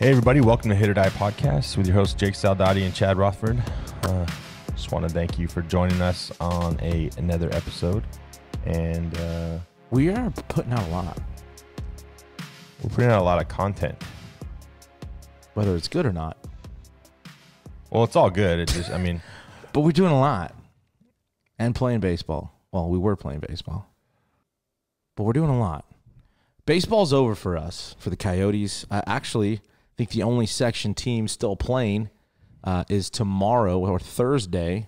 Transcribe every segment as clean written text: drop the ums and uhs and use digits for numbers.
Hey everybody, welcome to HIT.OR.DIE podcast with your hosts Jake Saldati and Chad Rothford. Just want to thank you for joining us on another episode. And we are putting out a lot. We're putting out a lot of content. Whether it's good or not. Well, it's all good. It's just, I mean. But we're doing a lot. And playing baseball. Well, we were playing baseball. But we're doing a lot. Baseball's over for us, for the Coyotes. Actually, I think the only section team still playing is tomorrow or Thursday,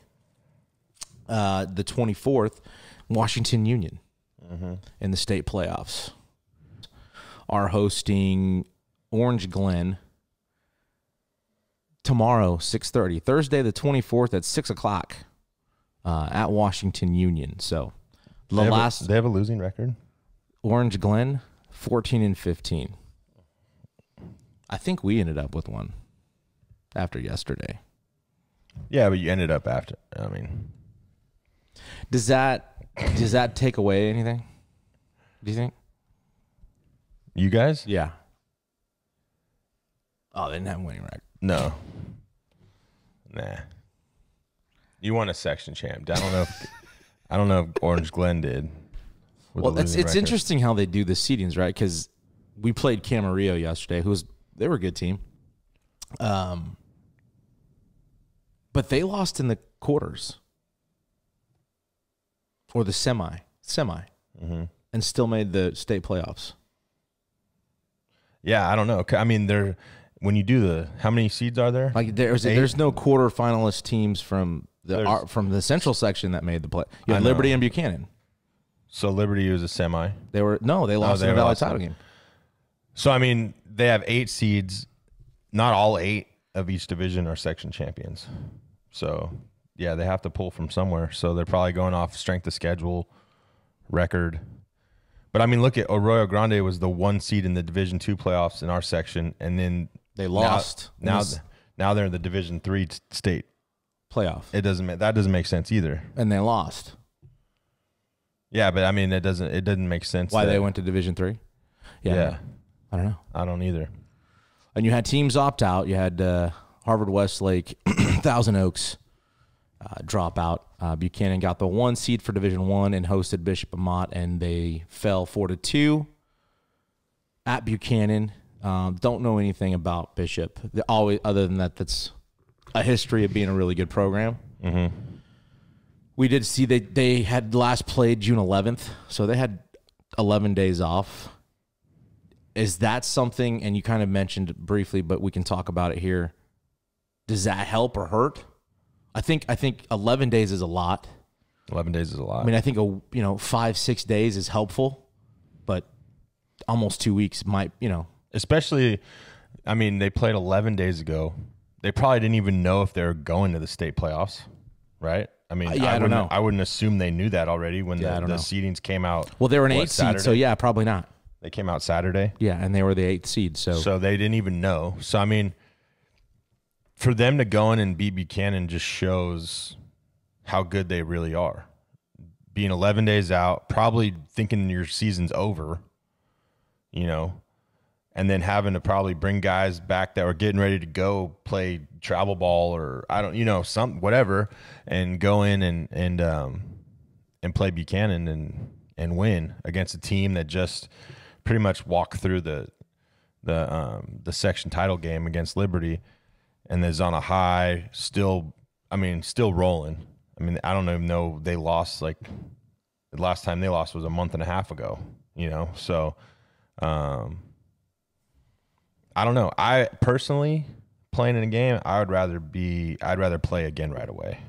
the 24th, Washington Union in the state playoffs. Are hosting Orange Glen tomorrow, 6:30. Thursday, the 24th at 6 o'clock at Washington Union. So they have a losing record. Orange Glen, 14-15. I think we ended up with one after yesterday. Yeah, but you ended up after. I mean, does that take away anything? Do you think? You guys? Yeah. Oh, they didn't have a winning record. No. Nah. You won a section champ. I don't know if Orange Glen did. Well, it's interesting how they do the seedings, right? Because we played Camarillo yesterday, they were a good team. But they lost in the quarters. Or the semi, and still made the state playoffs. Yeah, I don't know. I mean, when you do how many seeds are there? Like there's no quarter finalist teams from the central section that made the play. You had Liberty and Buchanan. So Liberty was a semi. They lost in the Valley title game. So I mean, they have 8 seeds. Not all 8 of each division are section champions. So yeah, they have to pull from somewhere. So they're probably going off strength of schedule, record. But I mean, look at Arroyo Grande was the 1 seed in the Division II playoffs in our section, and then they lost. Now they're in the Division III state playoff. That doesn't make sense either. And they lost. Yeah, but I mean, it doesn't make sense. Why they went to Division III? Yeah. I don't know. I don't either. And you had teams opt out. You had Harvard Westlake, Thousand Oaks drop out. Buchanan got the 1 seed for Division I and hosted Bishop Amat, and they fell 4-2 at Buchanan. Don't know anything about Bishop. Other than that's a history of being a really good program. Mm-hmm. We did see they had last played June 11th, so they had 11 days off. Is that something, and you kind of mentioned briefly, but we can talk about it here. Does that help or hurt? I think 11 days is a lot. 11 days is a lot. I mean, I think 5-6 days is helpful, but almost 2 weeks might, Especially, I mean, they played 11 days ago. They probably didn't even know if they were going to the state playoffs, right? I mean, I don't know. I wouldn't assume they knew that already when the seedings came out. Well, they were an 8 seed, so yeah, probably not. They came out Saturday. Yeah, and they were the 8th seed. So they didn't even know. So, I mean, for them to go in and beat Buchanan just shows how good they really are. Being 11 days out, probably thinking your season's over, and then having to probably bring guys back that were getting ready to go play travel ball or whatever, and go in and play Buchanan and win against a team that just pretty much walked through the section title game against Liberty and is on a high, still rolling. I mean, I don't even know they lost, like the last time they lost was a month and a half ago, so I don't know. I personally, playing in a game, I'd rather play again right away.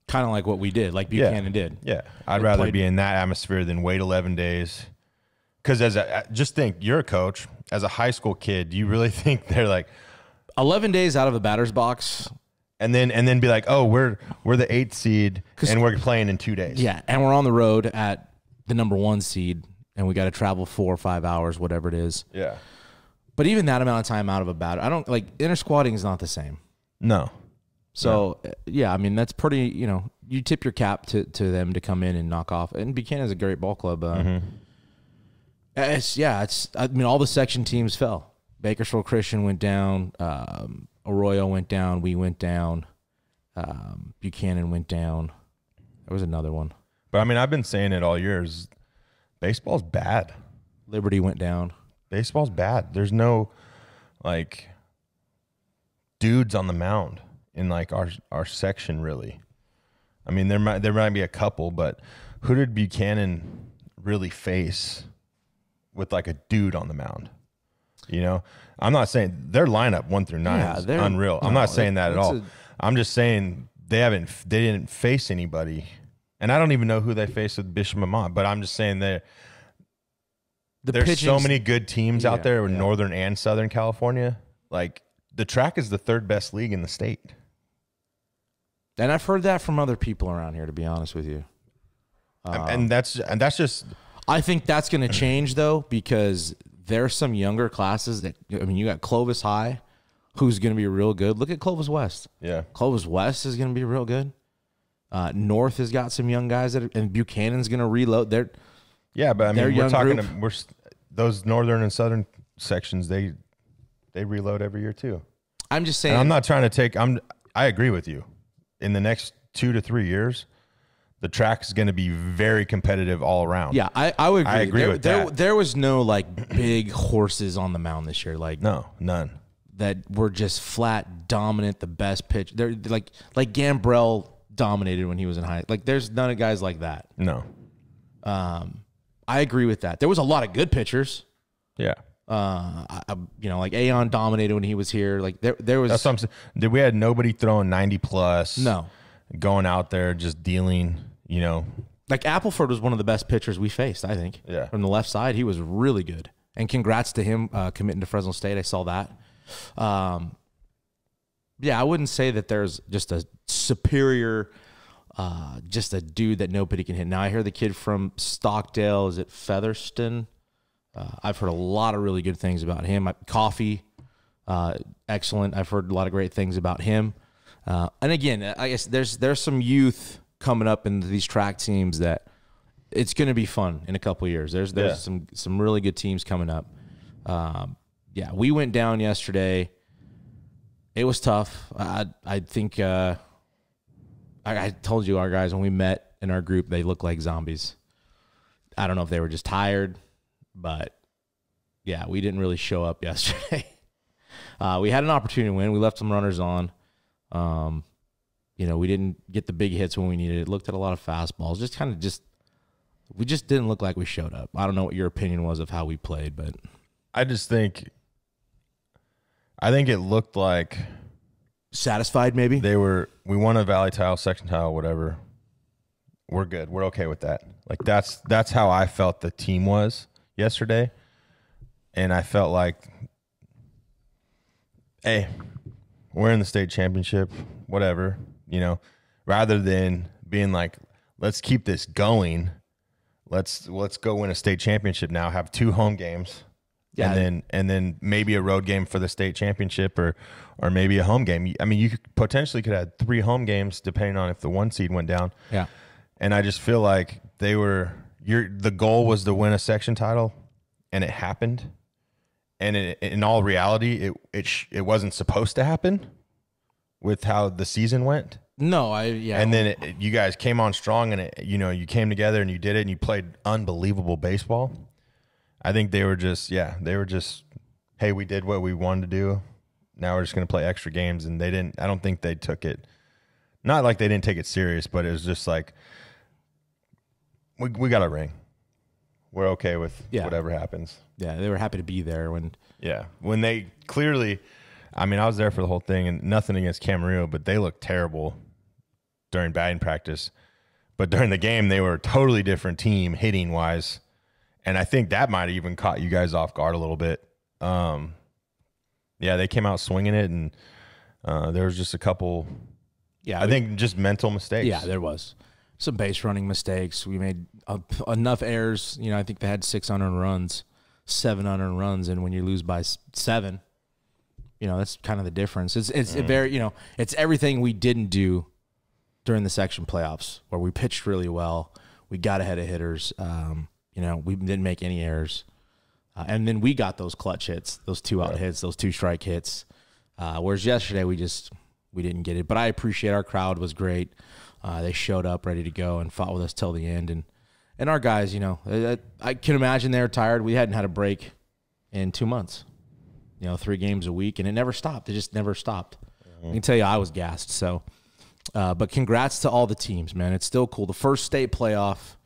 Kind of like what we did, like Buchanan did. Yeah, I'd rather be in that atmosphere than wait 11 days. Because just think, you're a coach. As a high school kid, do you really think they're like 11 days out of a batter's box, and then be like, oh, we're the 8th seed and we're playing in 2 days? Yeah, and we're on the road at the number 1 seed, and we got to travel 4 or 5 hours, whatever it is. Yeah. But even that amount of time out of a batter, I don't like inter-squatting is not the same. No. So, yeah, I mean, that's pretty, you tip your cap to them to come in and knock off. And Buchanan's a great ball club. I mean, all the section teams fell. Bakersfield Christian went down. Arroyo went down. We went down. Buchanan went down. There was another one. But I mean, I've been saying it all years. Baseball's bad. Liberty went down. Baseball's bad. There's no like dudes on the mound in like our section really. I mean, there might be a couple, but who did Buchanan really face with like a dude on the mound? You know, I'm not saying their lineup 1 through 9 is unreal. I'm not saying that at all. I'm just saying they didn't face anybody, and I don't even know who they faced with Bishop Amat. But I'm just saying there's so many good teams out there in Northern and Southern California. Like the track is the 3rd best league in the state, and I've heard that from other people around here. To be honest with you, and that's just. I think that's going to change though, because there's some younger classes that, I mean, you got Clovis High, who's going to be real good. Look at Clovis West. Yeah. Clovis West is going to be real good. North has got some young guys and Buchanan's going to reload. But I mean, we're talking those northern and southern sections, they reload every year too. I'm just saying. And I'm not trying to I agree with you. In the next 2 to 3 years, the track is going to be very competitive all around. Yeah, I would agree. I agree with that. There was no like big horses on the mound this year. Like no, none. That were just flat dominant, the best pitch. They're like Gambrell dominated when he was in high. Like there's none of guys like that. No. I agree with that. There was a lot of good pitchers. Yeah. Like Aeon dominated when he was here. Like there was. That's what I'm saying. We had nobody throwing 90 plus. No. Going out there just dealing. You know, like Appleford was one of the best pitchers we faced, I think. Yeah. From the left side, he was really good. And congrats to him committing to Fresno State. I saw that. Yeah, I wouldn't say that there's just a superior, just a dude that nobody can hit. Now, I hear the kid from Stockdale, is it Featherston? I've heard a lot of really good things about him. Coffee, excellent. I've heard a lot of great things about him. And again, I guess there's some youth coming up in these track teams that it's going to be fun in a couple of years. There's some really good teams coming up. Yeah, we went down yesterday. It was tough. I think I told you our guys when we met in our group, they looked like zombies. I don't know if they were just tired, but yeah, we didn't really show up yesterday. We had an opportunity to win. We left some runners on. We didn't get the big hits when we needed it. Looked at a lot of fastballs. We just didn't look like we showed up. I don't know what your opinion was of how we played, but I think it looked like satisfied. Maybe we won a Valley Tile, section tile, whatever. We're good. We're okay with that. Like that's how I felt the team was yesterday, and I felt like, hey, we're in the state championship, whatever, rather than being like, let's keep this going. Let's go win a state championship now, have 2 home games. Yeah. And then maybe a road game for the state championship or maybe a home game. I mean, you could have 3 home games depending on if the 1 seed went down. Yeah. And I just feel like the goal was to win a section title, and it happened. And in all reality, it wasn't supposed to happen with how the season went. No, And then you guys came on strong, and you came together and you did it, and you played unbelievable baseball. I think they were just, hey, we did what we wanted to do. Now we're just going to play extra games, and I don't think they took it, not like they didn't take it serious, but it was just like, we got a ring. We're okay with whatever happens. Yeah, they were happy to be there when they clearly, I mean, I was there for the whole thing, and nothing against Camarillo, but they looked terrible during batting practice. But during the game, they were a totally different team hitting wise. And I think that might have even caught you guys off guard a little bit. They came out swinging it, and there was just a couple, I think just mental mistakes. Yeah, there was some base running mistakes. We made enough errors. I think they had 6 unearned runs, 7 unearned runs, and when you lose by 7, that's kind of the difference. It's very, it's everything we didn't do during the section playoffs, where we pitched really well. We got ahead of hitters. We didn't make any errors. And then we got those clutch hits, those 2-out hits, those 2-strike hits. Whereas yesterday we didn't get it. But I appreciate our crowd was great. They showed up ready to go and fought with us till the end. And our guys, I can imagine they're tired. We hadn't had a break in 2 months. 3 games a week, and it never stopped. It just never stopped. I can tell you I was gassed. So, but congrats to all the teams, man. It's still cool. The first state playoff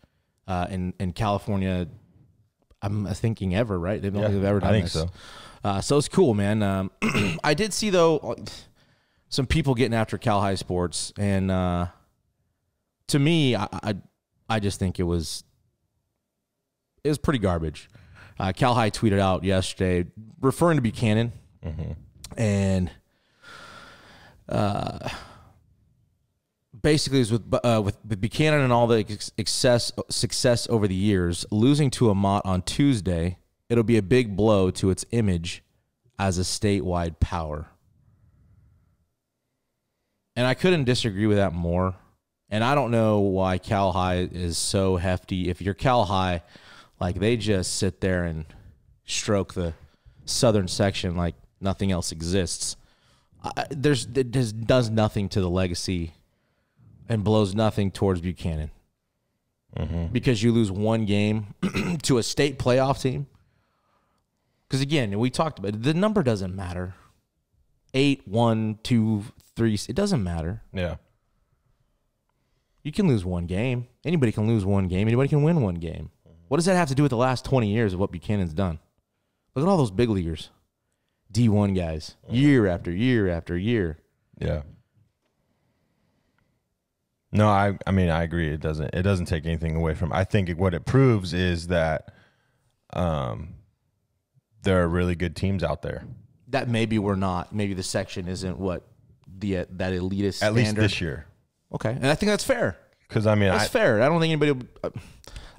in California, I'm thinking ever, right? They don't think they've ever done this. I think so. So it's cool, man. I did see, though, some people getting after Cal High sports, and to me, I just think it was pretty garbage. Cal High tweeted out yesterday referring to Buchanan, and basically it was with Buchanan and all the success over the years, losing to Amat on Tuesday, it'll be a big blow to its image as a statewide power. And I couldn't disagree with that more. And I don't know why Cal High is so hefty. If you're Cal High, like, they just sit there and stroke the southern section like nothing else exists. It does nothing to the legacy and blows nothing towards Buchanan. Because you lose one game to a state playoff team. Because, again, we talked about it, the number doesn't matter. 8, 1, 2, 3, it doesn't matter. Yeah. You can lose one game. Anybody can lose one game. Anybody can win one game. What does that have to do with the last 20 years of what Buchanan's done? Look at all those big leaguers, D1 guys, year after year after year. Yeah. No, I mean, I agree. It doesn't take anything away from. I think what it proves is that there are really good teams out there. That maybe we're not. Maybe the section isn't what that elitist standard. At least this year. Okay, and I think that's fair. Because, I mean, that's fair. I don't think anybody.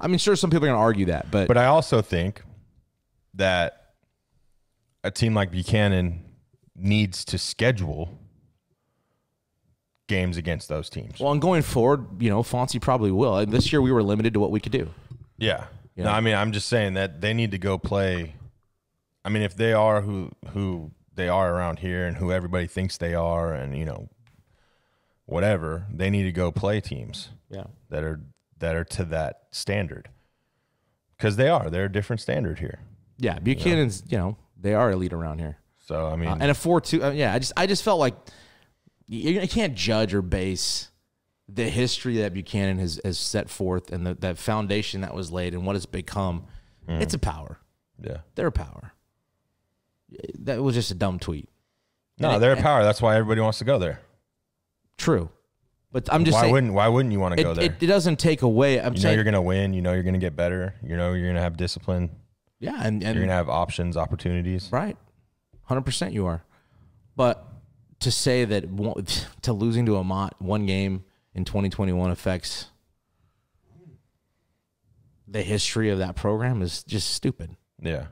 I mean, sure, some people are going to argue that, but I also think that a team like Buchanan needs to schedule games against those teams. Well, and going forward, Fonzie probably will. And this year we were limited to what we could do. Yeah. No, I mean, I'm just saying that they need to go play. I mean, if they are who they are around here and who everybody thinks they are, and whatever, they need to go play teams. Yeah. That are to that standard, because they're a different standard here. Yeah, Buchanan's, they are elite around here. So I mean, and a 4-2. I just felt like you can't judge or base the history that Buchanan has set forth and that foundation that was laid and what it's become. It's a power. Yeah, they're a power. That was just a dumb tweet. No, they're a power. That's why everybody wants to go there. True. But I'm just saying, why wouldn't you want to go there? It doesn't take away. I'm saying you're going to win. You're going to get better. You're going to have discipline. Yeah, and you're going to have options, opportunities. Right, 100% you are. But to say that to losing to Amat one game in 2021 affects the history of that program is just stupid. Yeah,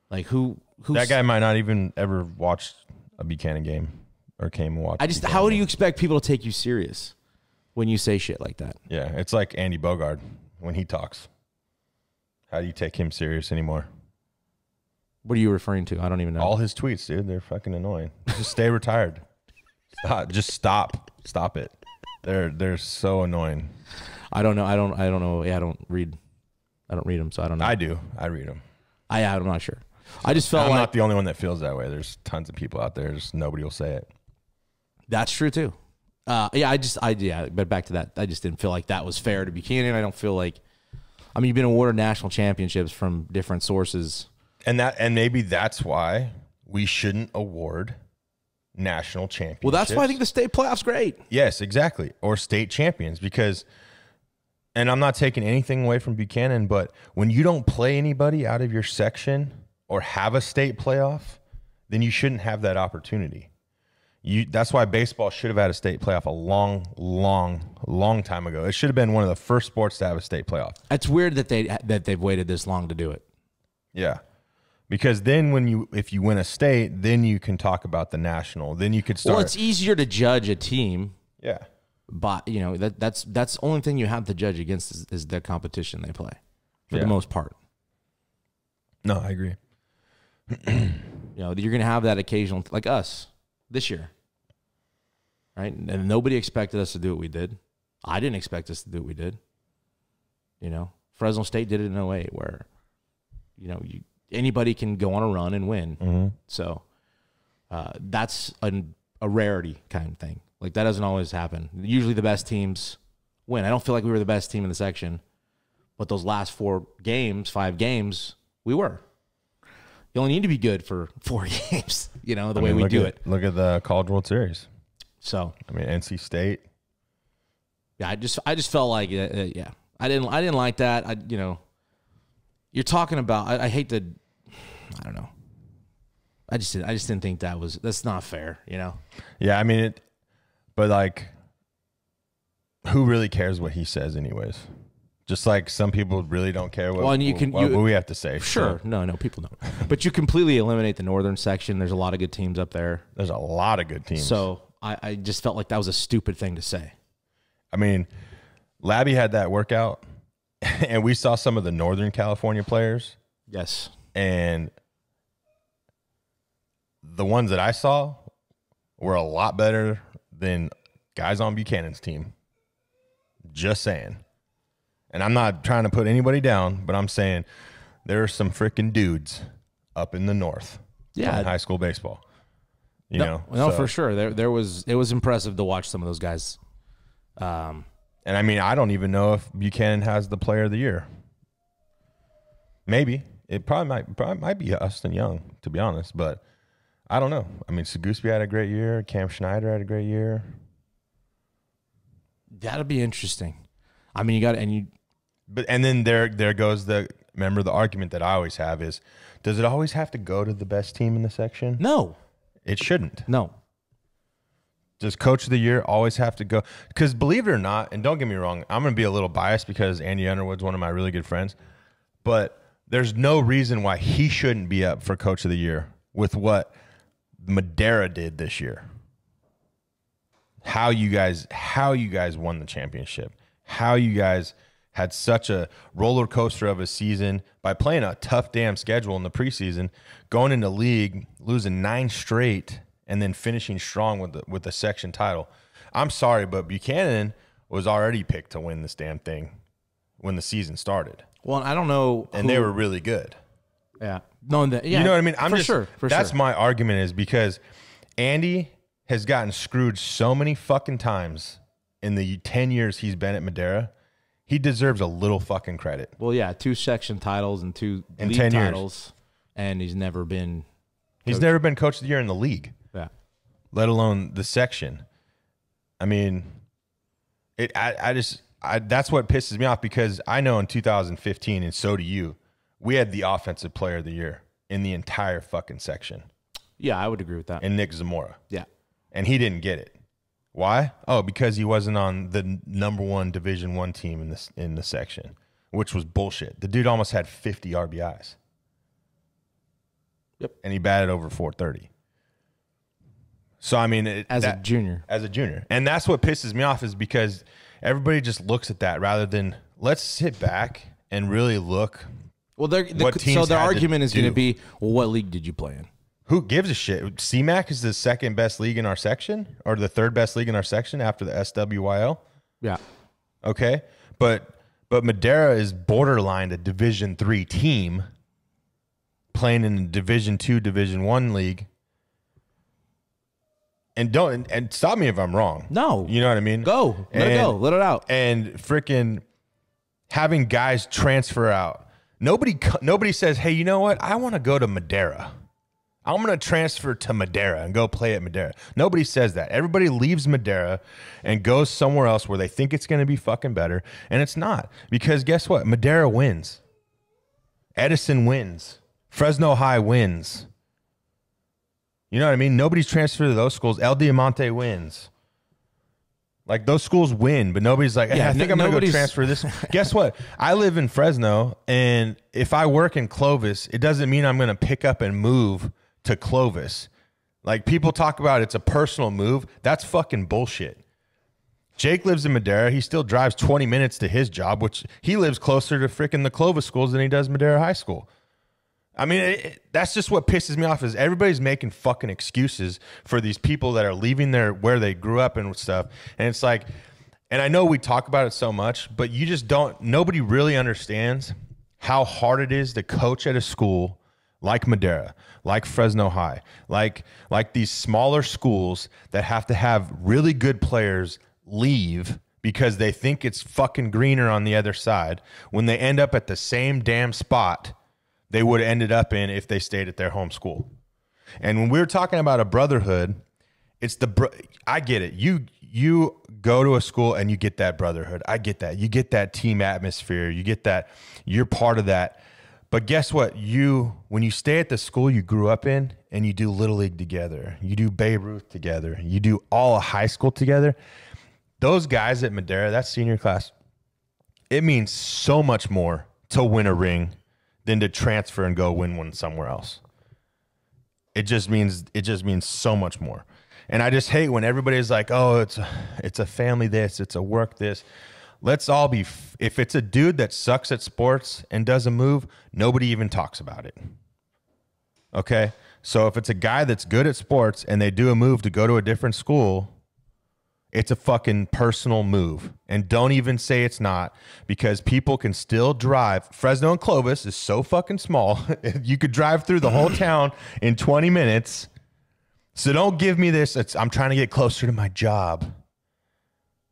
like who that guy might not even ever watch a Buchanan game or came and watched. How do you expect people to take you serious when you say shit like that? Yeah, it's like Andy Bogard when he talks. How do you take him serious anymore? What are you referring to? I don't even know. All his tweets, dude, they're fucking annoying. Just stay retired. Stop. Just stop. Stop it. They're so annoying. I don't know. I don't know. Yeah, I don't read them, so I don't know. I do. I read them. I'm not sure. I just felt I'm like not the only one that feels that way. There's tons of people out there. Just nobody will say it. That's true too. But back to that. I just didn't feel like that was fair to Buchanan. I don't feel like, you've been awarded national championships from different sources. And maybe that's why we shouldn't award national championships. Well, that's why I think the state playoff's great. Yes, exactly. Or state champions, because, and I'm not taking anything away from Buchanan, but when you don't play anybody out of your section or have a state playoff, then you shouldn't have that opportunity. That's why baseball should have had a state playoff a long, long, long time ago. It should have been one of the first sports to have a state playoff. It's weird that they've waited this long to do it. Yeah. Because then if you win a state, then you can talk about the national. Then you could start. Well, it's easier to judge a team. Yeah. But that's the only thing you have to judge against is the competition they play for the most part. No, I agree. You know, you're going to have that occasional, like us this year, right? And nobody expected us to do what we did. I didn't expect us to do what we did. You know, Fresno State did it in 08 where, you know, anybody can go on a run and win. Mm-hmm. So that's a rarity kind of thing. Like, that doesn't always happen. Usually the best teams win. I don't feel like we were the best team in the section, but those last 5 games, we were. You only need to be good for 4 games, you know, the way we do it. Look at the College World Series. So, I mean, NC State. Yeah, I just felt like, yeah, I didn't like that. You know, you're talking about, I hate to, I don't know. I just didn't think that's not fair, you know? Yeah, I mean, but like, who really cares what he says anyways? Just like some people really don't care what we have to say. Sure. So. No, people don't. But you completely eliminate the northern section. There's a lot of good teams up there. There's a lot of good teams. So I just felt like that was a stupid thing to say. I mean, Labby had that workout, and we saw some of the Northern California players. Yes. And the ones that I saw were a lot better than guys on Buchanan's team. Just saying. And I'm not trying to put anybody down, but I'm saying there are some freaking dudes up in the north playing high school baseball. You know? No, for sure. It was impressive to watch some of those guys. And I mean, I don't even know if Buchanan has the player of the year. Maybe. It probably might be Austin Young, to be honest, but I don't know. I mean, Seguspie had a great year. Cam Schneider had a great year. That'll be interesting. I mean, and then there goes the argument that I always have is, does it always have to go to the best team in the section? No. It shouldn't. No. Does Coach of the Year always have to go? Because believe it or not, and don't get me wrong, I'm going to be a little biased because Andy Underwood's one of my really good friends, but there's no reason why he shouldn't be up for Coach of the Year with what Madera did this year. How you guys won the championship. How you guys had such a roller coaster of a season by playing a tough damn schedule in the preseason, going into league, losing 9 straight, and then finishing strong with the section title. I'm sorry, but Buchanan was already picked to win this damn thing when the season started. Well, I don't know. And they were really good. Yeah. No, yeah. You know what I mean? For sure. That's my argument, is because Andy has gotten screwed so many fucking times in the 10 years he's been at Madera. He deserves a little fucking credit. Well, yeah, 2 section titles and 2 league titles, and he's never been Coach of the Year in the league. Yeah. Let alone the section. I mean, that's what pisses me off, because I know in 2015, and so do you, we had the offensive player of the year in the entire fucking section. Yeah, I would agree with that. And Nick Zamora. Yeah. And he didn't get it. Why? Oh, because he wasn't on the #1 Division I team in the section, which was bullshit. The dude almost had 50 RBIs. Yep. And he batted over 430. So, I mean, as a junior. And that's what pisses me off, is because everybody just looks at that rather than let's sit back and really look. Well, the argument is going to be, well, what league did you play in? Who gives a shit? CMAC is the 2nd best league in our section, or the 3rd best league in our section after the SWYL. Yeah. Okay. But Madera is borderline a Division III team playing in a Division II, Division I league. And stop me if I'm wrong. No. You know what I mean? Go. Let it go. Let it out. And freaking having guys transfer out. Nobody says, hey, you know what? I want to go to Madera. I'm going to transfer to Madera and go play at Madera. Nobody says that. Everybody leaves Madera and goes somewhere else where they think it's going to be fucking better, and it's not. Because guess what? Madera wins. Edison wins. Fresno High wins. You know what I mean? Nobody's transferred to those schools. El Diamante wins. Like, those schools win, but nobody's like, hey, I think I'm going to go transfer this. Guess what? I live in Fresno, and if I work in Clovis, it doesn't mean I'm going to pick up and move to Clovis. Like, people talk about it's a personal move. That's fucking bullshit. Jake lives in Madera. He still drives 20 minutes to his job, which he lives closer to freaking the Clovis schools than he does Madera High School. I mean, that's just what pisses me off is everybody's making fucking excuses for these people that are leaving where they grew up and stuff. And it's like, and I know we talk about it so much, but you just don't, nobody really understands how hard it is to coach at a school like Madera, like Fresno High, like these smaller schools that have to have really good players leave because they think it's fucking greener on the other side when they end up at the same damn spot they would have ended up in if they stayed at their home school. And when we're talking about a brotherhood, it's I get it. You go to a school and you get that brotherhood. I get that. You get that team atmosphere. You get that. You're part of that. But guess what? When you stay at the school you grew up in and you do Little League together, you do Babe Ruth together, you do all of high school together, those guys at Madera, that senior class, it means so much more to win a ring than to transfer and go win one somewhere else. It just means so much more. And I just hate when everybody's like, oh, it's a family this, it's a work this. Let's all be, if it's a dude that sucks at sports and doesn't move, nobody even talks about it. Okay? So if it's a guy that's good at sports and they do a move to go to a different school, it's a fucking personal move. And don't even say it's not, because people can still drive. Fresno and Clovis is so fucking small. You could drive through the whole town in 20 minutes. So don't give me this. I'm trying to get closer to my job.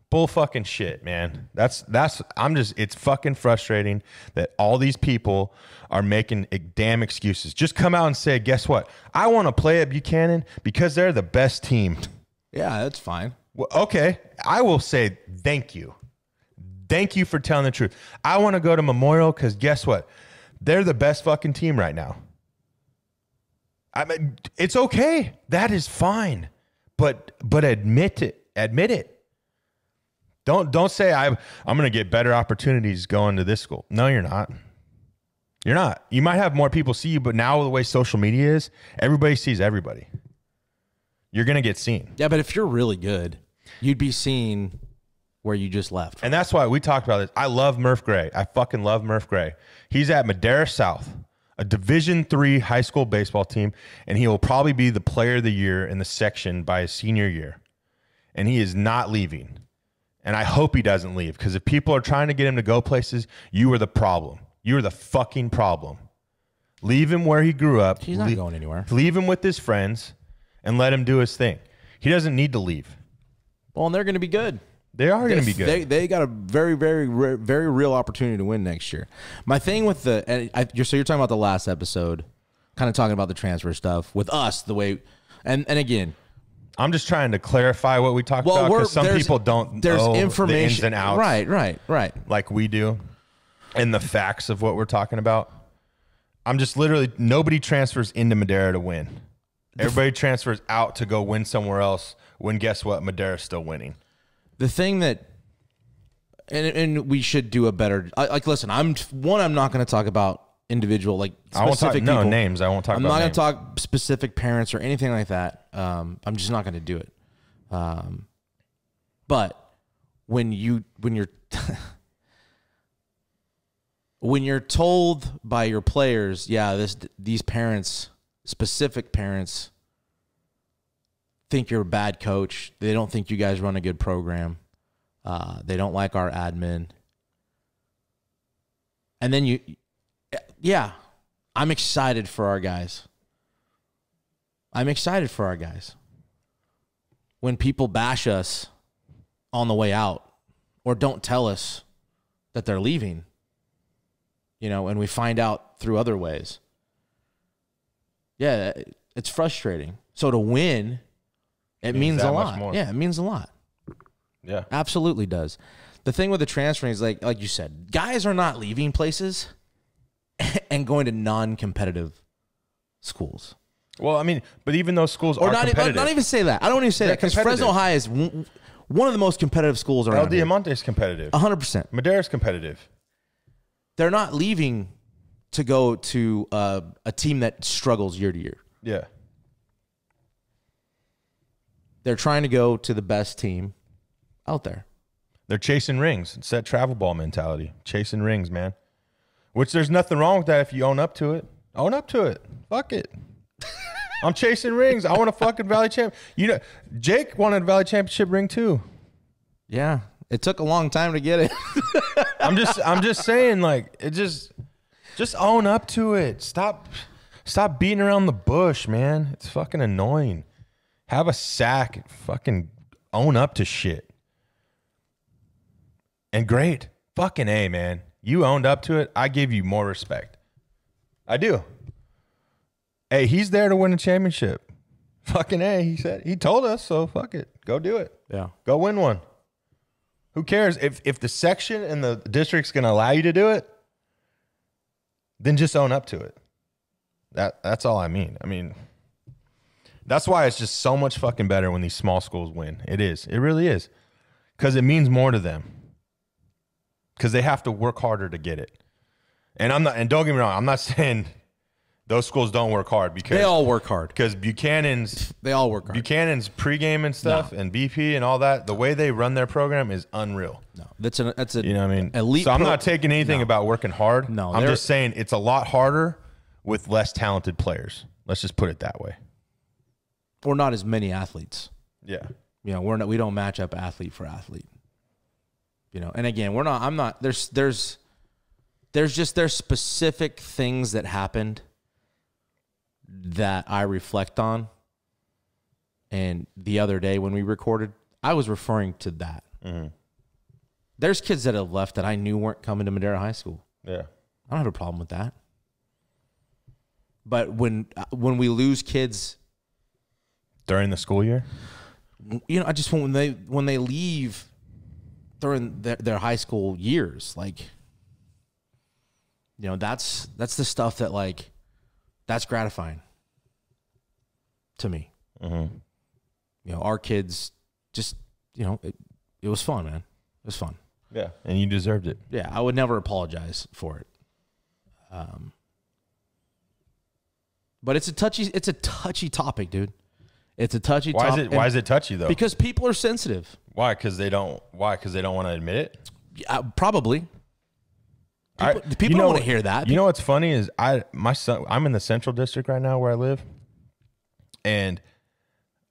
Bull fucking shit, man. It's fucking frustrating that all these people are making damn excuses. Just come out and say, guess what? I want to play at Buchanan because they're the best team. Yeah, that's fine. Well, okay, I will say thank you. Thank you for telling the truth. I want to go to Memorial because guess what? They're the best fucking team right now. I mean, it's okay. That is fine. But admit it. Admit it. Don't say I'm going to get better opportunities going to this school. No, you're not. You're not. You might have more people see you, but now the way social media is, everybody sees everybody. You're going to get seen. Yeah, but if you're really good, you'd be seen where you just left. And that's why we talked about this. I love Murph Gray. I fucking love Murph Gray. He's at Madera South, a Division III high school baseball team, and he will probably be the player of the year in the section by his senior year. And he is not leaving. And I hope he doesn't leave, because if people are trying to get him to go places, you are the problem. You are the fucking problem. Leave him where he grew up. He's not going anywhere. Leave him with his friends and let him do his thing. He doesn't need to leave. Well, and they're going to be good. They are going to be good. They got a very, very, very real opportunity to win next year. My thing with so you're talking about the last episode, kind of talking about the transfer stuff with us, the way, and again, I'm just trying to clarify what we talked about, because some people don't know the ins and outs. Right. Like we do, and the facts of what we're talking about. I'm just literally, nobody transfers into Madera to win. Everybody transfers out to go win somewhere else, when guess what? Madera's still winning. The thing that, and we should do a better, like, listen, I'm not going to talk about individual, like, specific people. No names. I won't talk about names. I'm not going to talk specific parents or anything like that. I'm just not going to do it. But when you're when you're told by your players, yeah, these parents, specific parents, think you're a bad coach. They don't think you guys run a good program. They don't like our admin. And then I'm excited for our guys. When people bash us on the way out or don't tell us that they're leaving, and we find out through other ways. Yeah, it's frustrating. So to win, it means a lot. Yeah, it means a lot. Yeah. Absolutely does. The thing with the transferring is, like you said, guys are not leaving places and going to non-competitive schools. Well, I mean, but even those schools are competitive. Not even say that. I don't even say that, because Fresno High is one of the most competitive schools around here. El Diamante's competitive. 100%. Madera's competitive. They're not leaving to go to a team that struggles year to year. Yeah. They're trying to go to the best team out there. They're chasing rings. It's that travel ball mentality. Chasing rings, man. Which there's nothing wrong with that if you own up to it. Own up to it. Fuck it. I'm chasing rings. I want a fucking Valley champ. You know, Jake wanted a Valley championship ring too. Yeah, it took a long time to get it. I'm just saying, like, it just own up to it. Stop beating around the bush, man. It's fucking annoying. Have a sack. Fucking own up to shit. And great. Fucking A, man. You owned up to it. I give you more respect. I do. Hey, he's there to win a championship. Fucking A, he told us, so fuck it. Go do it. Yeah. Go win one. Who cares? If the section and the district's going to allow you to do it, then just own up to it. That's all I mean. I mean, that's why it's just so much fucking better when these small schools win. It is. It really is. Because it means more to them. Because they have to work harder to get it. And don't get me wrong, I'm not saying those schools don't work hard, because they all work hard. Because they all work hard. Buchanan's pregame and stuff, and BP and all that, the way they run their program is unreal. No, that's a you know what I mean? Elite. So I'm not taking anything about working hard. No, I'm just saying it's a lot harder with less talented players. Let's just put it that way. Or not as many athletes. Yeah. You know, we don't match up athlete for athlete. You know, and again, there's specific things that happened that I reflect on. And the other day when we recorded, I was referring to that. Mm-hmm. There's kids that have left that I knew weren't coming to Madera High School. Yeah. I don't have a problem with that. But when we lose kids during the school year, you know, I just when they leave during their high school years, like, you know, that's the stuff that, like, that's gratifying to me. Mm-hmm. You know, our kids just, you know, it was fun, man. It was fun. Yeah, and you deserved it. Yeah, I would never apologize for it. But it's a touchy topic, dude. It's a touchy topic. Why is it touchy though? Because people are sensitive. Why? Because they don't want to admit it. Yeah, probably. People don't want to hear that. You know what's funny is I'm in the Central District right now where I live, and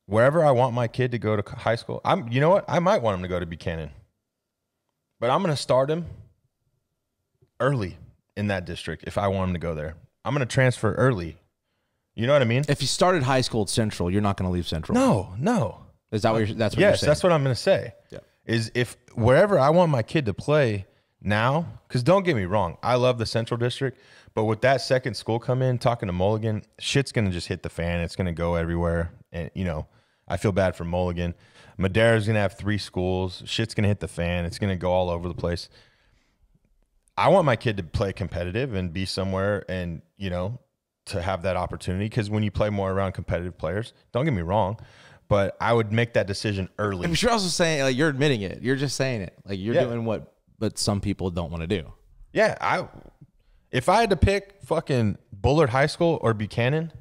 wherever I want my kid to go to high school, you know what? I might want him to go to Buchanan, but I'm going to start him early in that district if I want him to go there. I'm going to transfer early. You know what I mean? If you started high school at Central, you're not going to leave Central. No. Is that what you're saying? Yes, that's what I'm going to say. Yeah. Is if wherever I want my kid to play now, because don't get me wrong, I love the Central District, but with that second school come in, talking to Mulligan, shit's going to just hit the fan. It's going to go everywhere. And, you know, I feel bad for Mulligan. Madera's going to have 3 schools. Shit's going to hit the fan. It's going to go all over the place. I want my kid to play competitive and be somewhere and, you know, to have that opportunity, because when you play more around competitive players, don't get me wrong, but I would make that decision early. But you're also saying, like, you're admitting it. You're just saying it. Like, you're doing what some people don't want to do. Yeah, if I had to pick fucking Bullard High School or Buchanan,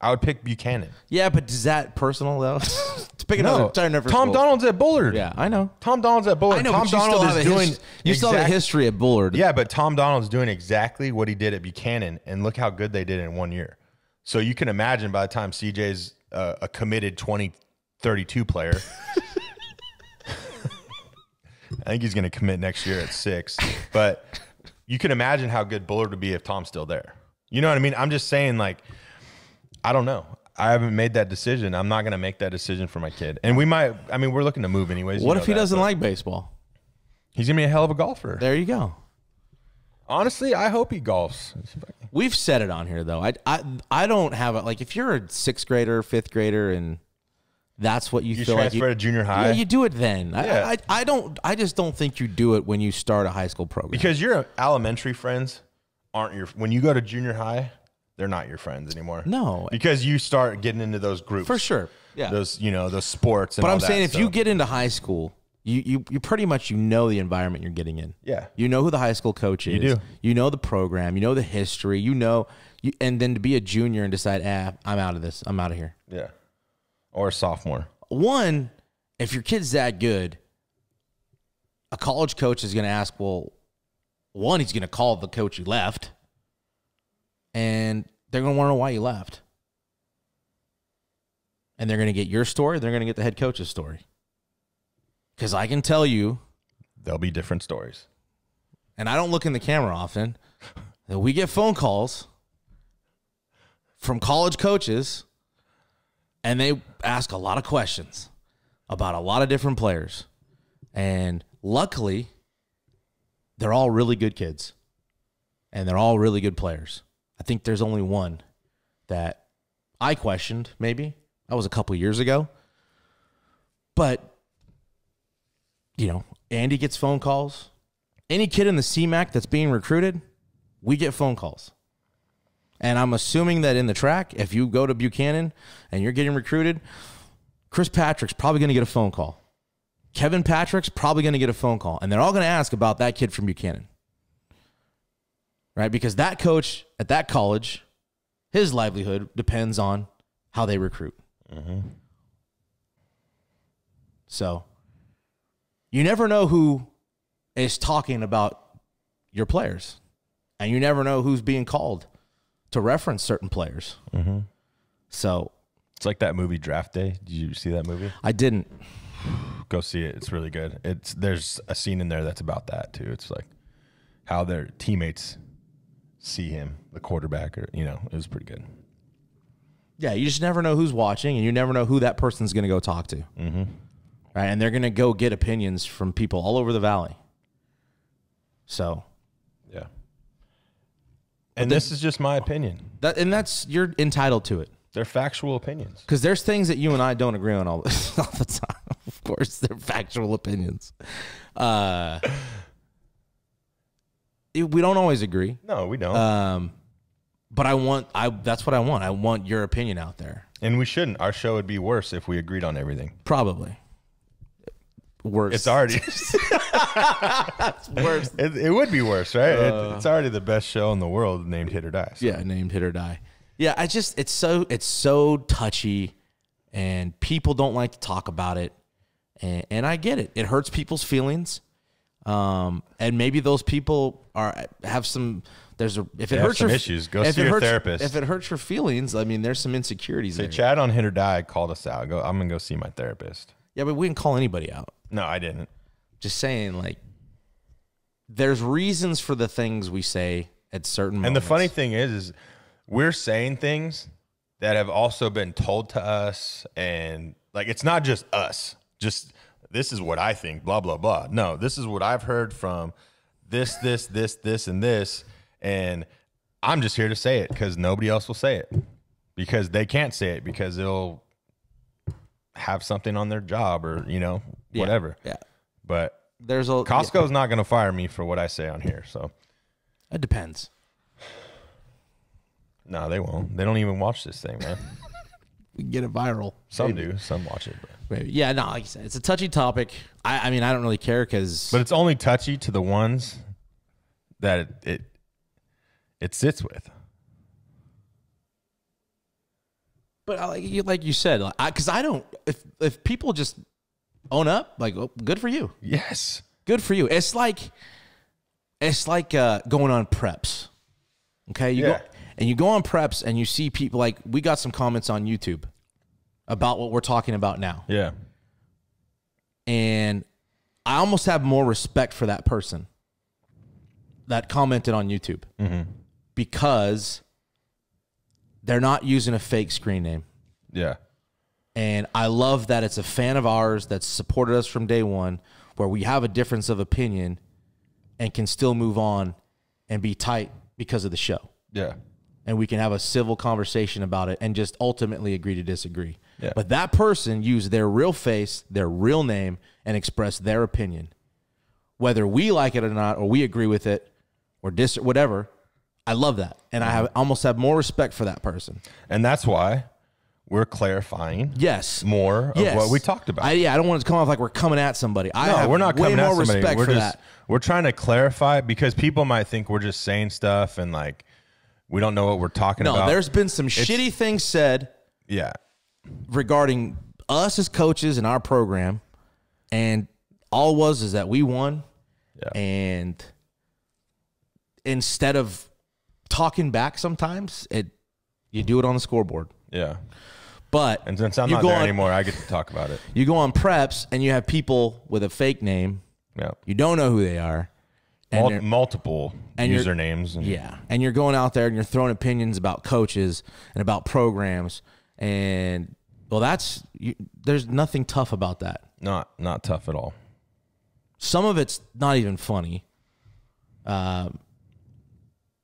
I would pick Buchanan. Yeah, but is that personal though? To pick another Tom Donald's at Bullard. Yeah, I know. Tom Donald's at Bullard. I know, Tom Donald is doing. You still have a history at Bullard. Yeah, but Tom Donald's doing exactly what he did at Buchanan, and look how good they did in 1 year. So you can imagine by the time CJ's a committed 2032 player, I think he's going to commit next year at 6. But you can imagine how good Bullard would be if Tom's still there. You know what I mean? I'm just saying, like, I don't know. I haven't made that decision. I'm not going to make that decision for my kid. And we're looking to move anyways. What if he doesn't like baseball? He's going to be a hell of a golfer. There you go. Honestly, I hope he golfs. We've said it on here, though. I don't have it. Like, if you're a 6th grader, 5th grader, and that's what you feel like you transfer to junior high. Yeah, you do it then. Yeah. I just don't think you do it when you start a high school program. Because your elementary friends when you go to junior high, they're not your friends anymore. No. Because you start getting into those groups. For sure. Yeah. Those sports and all that. But I'm saying if you get into high school, you pretty much know the environment you're getting in. Yeah. You know who the high school coach is. You do. You know the program. You know the history. And then to be a junior and decide, I'm out of this. I'm out of here. Yeah. Or a sophomore. One, if your kid's that good, a college coach is going to ask, well, one, he's going to call the coach who left. And they're going to want to know why you left. And they're going to get your story. They're going to get the head coach's story. Because I can tell you, there'll be different stories. And I don't look in the camera often, that we get phone calls from college coaches, and they ask a lot of questions about a lot of different players. And luckily, they're all really good kids, and they're all really good players. I think there's only one that I questioned, maybe. That was a couple years ago. But, you know, Andy gets phone calls. Any kid in the CMAC that's being recruited, we get phone calls. And I'm assuming that in the track, if you go to Buchanan and you're getting recruited, Chris Patrick's probably going to get a phone call. Kevin Patrick's probably going to get a phone call. And they're all going to ask about that kid from Buchanan. Right? Because that coach at that college, his livelihood depends on how they recruit. Mm-hmm. So, you never know who is talking about your players. And you never know who's being called to reference certain players. Mm-hmm. So it's like that movie Draft Day. Did you see that movie? I didn't. Go see it. It's really good. There's a scene in there that's about that too. It's like how their teammates see him, the quarterback, or it was pretty good. Yeah, you just never know who's watching, and you never know who that person's going to go talk to. Mm-hmm. Right, and they're going to go get opinions from people all over the valley. So, yeah. And this is just my opinion. You're entitled to it. They're factual opinions. Because there's things that you and I don't agree on all the time. Of course, they're factual opinions. We don't always agree. No, we don't. But that's what I want. I want your opinion out there. And we shouldn't. Our show would be worse if we agreed on everything. Probably. Worse. It's already it's worse. It would be worse, right? It's already the best show in the world named Hit.OR.DIE. So. Yeah, named Hit.OR.DIE. Yeah, it's so touchy, and people don't like to talk about it, and I get it. It hurts people's feelings, and maybe those people have some. If it hurts your issues, go see your therapist. If it hurts your feelings, I mean, there's some insecurities there. Chad on Hit.OR.DIE called us out. I'm gonna go see my therapist. Yeah, but we didn't call anybody out. No, I didn't. Just saying, like, there's reasons for the things we say at certain moments. And the funny thing is we're saying things that have also been told to us, and like it's not just us. Just this is what I think, blah blah blah. No, this is what I've heard from this, and this, and I'm just here to say it because nobody else will say it because they can't say it because they'll have something on their job or whatever. Yeah. But Costco's not going to fire me for what I say on here. So it depends. No, they won't. They don't even watch this thing, man. We can get it viral. Some do. Some watch it. But. Maybe. Yeah, no, like you said, it's a touchy topic. I mean, I don't really care because. But it's only touchy to the ones that it sits with. But like you said, because I don't. If people just own up, like, well, good for you. Yes, good for you. It's like going on preps. Okay, you go on preps and you see people like we got some comments on YouTube about what we're talking about now. Yeah, and I almost have more respect for that person that commented on YouTube because they're not using a fake screen name. Yeah. And I love that it's a fan of ours that's supported us from day one, where we have a difference of opinion and can still move on and be tight because of the show. Yeah. And we can have a civil conversation about it and just ultimately agree to disagree. Yeah. But that person used their real face, their real name, and expressed their opinion. Whether we like it or not, or we agree with it, or whatever, I love that. And I almost have more respect for that person. And that's why we're clarifying more of what we talked about. I don't want it to come off like we're coming at somebody. We're not coming at somebody. Respect for that. We're trying to clarify because people might think we're just saying stuff and like we don't know what we're talking about. No, there's been some shitty things said regarding us as coaches in our program, and all it was is that we won. Yeah. And instead of talking back sometimes, You do it on the scoreboard. Yeah. But and since I'm not there anymore, I get to talk about it. You go on preps and you have people with a fake name. Yeah. You don't know who they are. And multiple usernames. And you're going out there and you're throwing opinions about coaches and about programs. And, well, there's nothing tough about that. Not tough at all. Some of it's not even funny.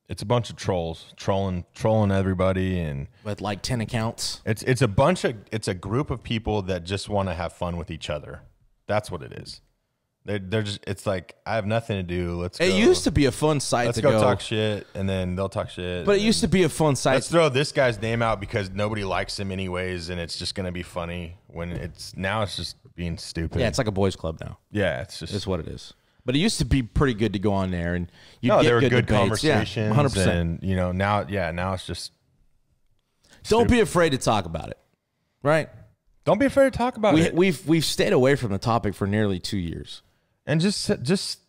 It's a bunch of trolls trolling everybody, and with like 10 accounts. It's a group of people that just want to have fun with each other. That's what it is. They're just, it's like, I have nothing to do. It used to be a fun site to go talk shit, and then they'll talk shit. But it used to be a fun site. Let's throw this guy's name out because nobody likes him anyways, and it's just gonna be funny. When it's just being stupid. Yeah, it's like a boys club now. Yeah, it's what it is. But it used to be pretty good to go on there, and there were good conversations. Yeah, 100%. And now it's just. Don't be afraid to talk about it, right? Don't be afraid to talk about it. We've stayed away from the topic for nearly 2 years, and just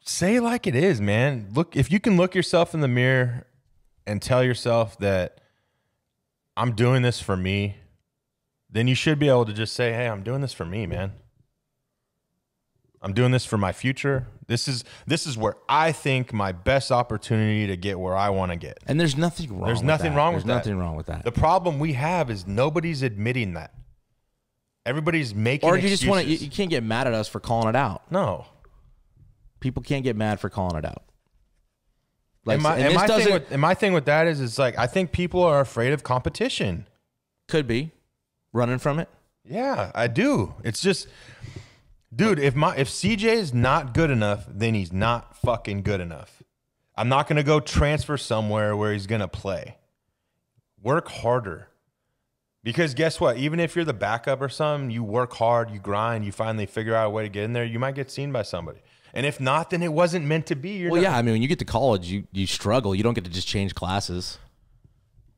say like it is, man. Look, if you can look yourself in the mirror and tell yourself that I'm doing this for me, then you should be able to just say, "Hey, I'm doing this for me, man. I'm doing this for my future. This is where I think my best opportunity to get where I want to get." And there's nothing wrong. There's nothing wrong with that. There's nothing wrong with that. The problem we have is nobody's admitting that. Everybody's making or excuses. You just want to. You can't get mad at us for calling it out. No. People can't get mad for calling it out. Like, my thing with that is, it's like, I think people are afraid of competition. Could be running from it. Yeah, I do. It's just. Dude, if CJ is not good enough, then he's not fucking good enough. I'm not going to go transfer somewhere where he's going to play. Work harder. Because guess what? Even if you're the backup or something, you work hard, you grind, you finally figure out a way to get in there, you might get seen by somebody. And if not, then it wasn't meant to be. Yeah, I mean, when you get to college, you struggle. You don't get to just change classes.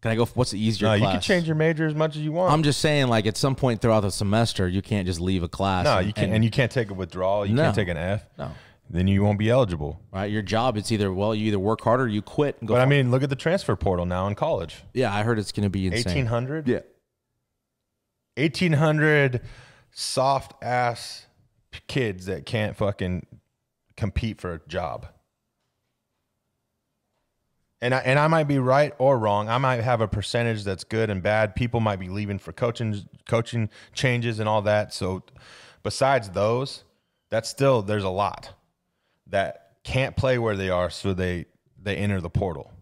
Can I go? What's the easier class? You can change your major as much as you want. I'm just saying, like, at some point throughout the semester, you can't just leave a class. No, you can't, and you can't take a withdrawal. You can't take an F. No. Then you won't be eligible. Right? Your job, it's either, you either work harder or you quit and go. But I mean, look at the transfer portal now in college. Yeah, I heard it's going to be insane. 1,800? Yeah. 1,800 soft-ass kids that can't fucking compete for a job. And I might be right or wrong. I might have a percentage that's good and bad. People might be leaving for coaching changes and all that. So besides those, that's still, there's a lot that can't play where they are, so they enter the portal.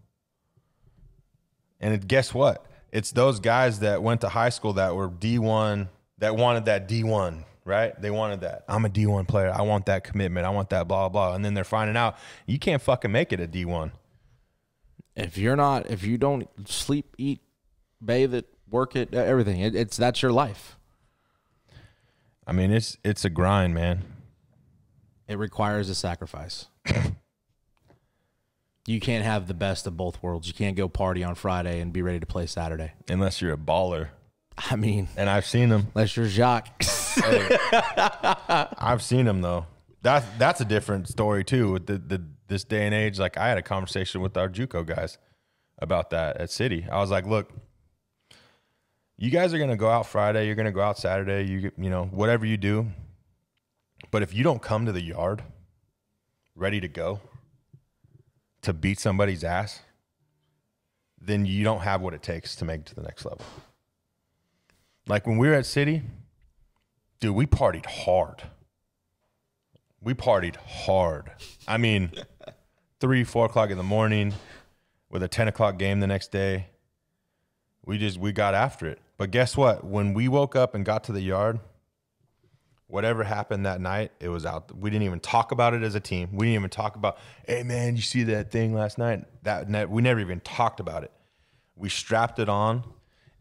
And guess what? It's those guys that went to high school that were D1, that wanted that D1, right? They wanted that. I'm a D1 player. I want that commitment. I want that blah, blah. And then they're finding out you can't fucking make it a D1. If you don't sleep, eat, bathe it, work it, everything, that's your life. I mean, it's a grind, man. It requires a sacrifice. You can't have the best of both worlds. You can't go party on Friday and be ready to play Saturday. Unless you're a baller. I mean. And I've seen them. Unless you're Jacques. Hey, I've seen them, though. That's a different story, too, with this day and age. Like, I had a conversation with our JUCO guys about that at City. I was like, look, you guys are going to go out Friday. You're going to go out Saturday. You know, whatever you do. But if you don't come to the yard ready to go to beat somebody's ass, then you don't have what it takes to make it to the next level. Like when we were at City, dude, we partied hard. I mean, 3, 4 o'clock in the morning with a 10 o'clock game the next day. We got after it. But guess what? When we woke up and got to the yard, whatever happened that night, it was out. We didn't even talk about it as a team. We didn't even talk about, hey, man, you see that thing last night? We never even talked about it. We strapped it on,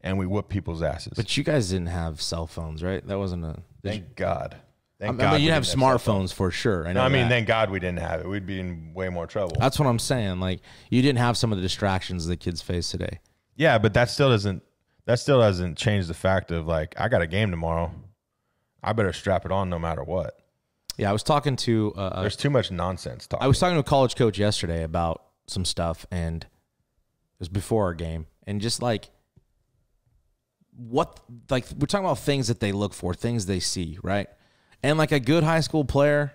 and we whooped people's asses. But you guys didn't have cell phones, right? That wasn't a... Thank God. I mean, you have smartphones for sure. I mean, thank God we didn't have it. We'd be in way more trouble. That's what I'm saying. Like, you didn't have some of the distractions that kids face today. Yeah, but that still doesn't change the fact of, like, I got a game tomorrow. I better strap it on no matter what. Yeah, I was talking to... there's too much nonsense talking. I was talking to a college coach yesterday about some stuff, and it was before our game. And just, like, what, like, we're talking about things that they look for, things they see, right? And like a good high school player,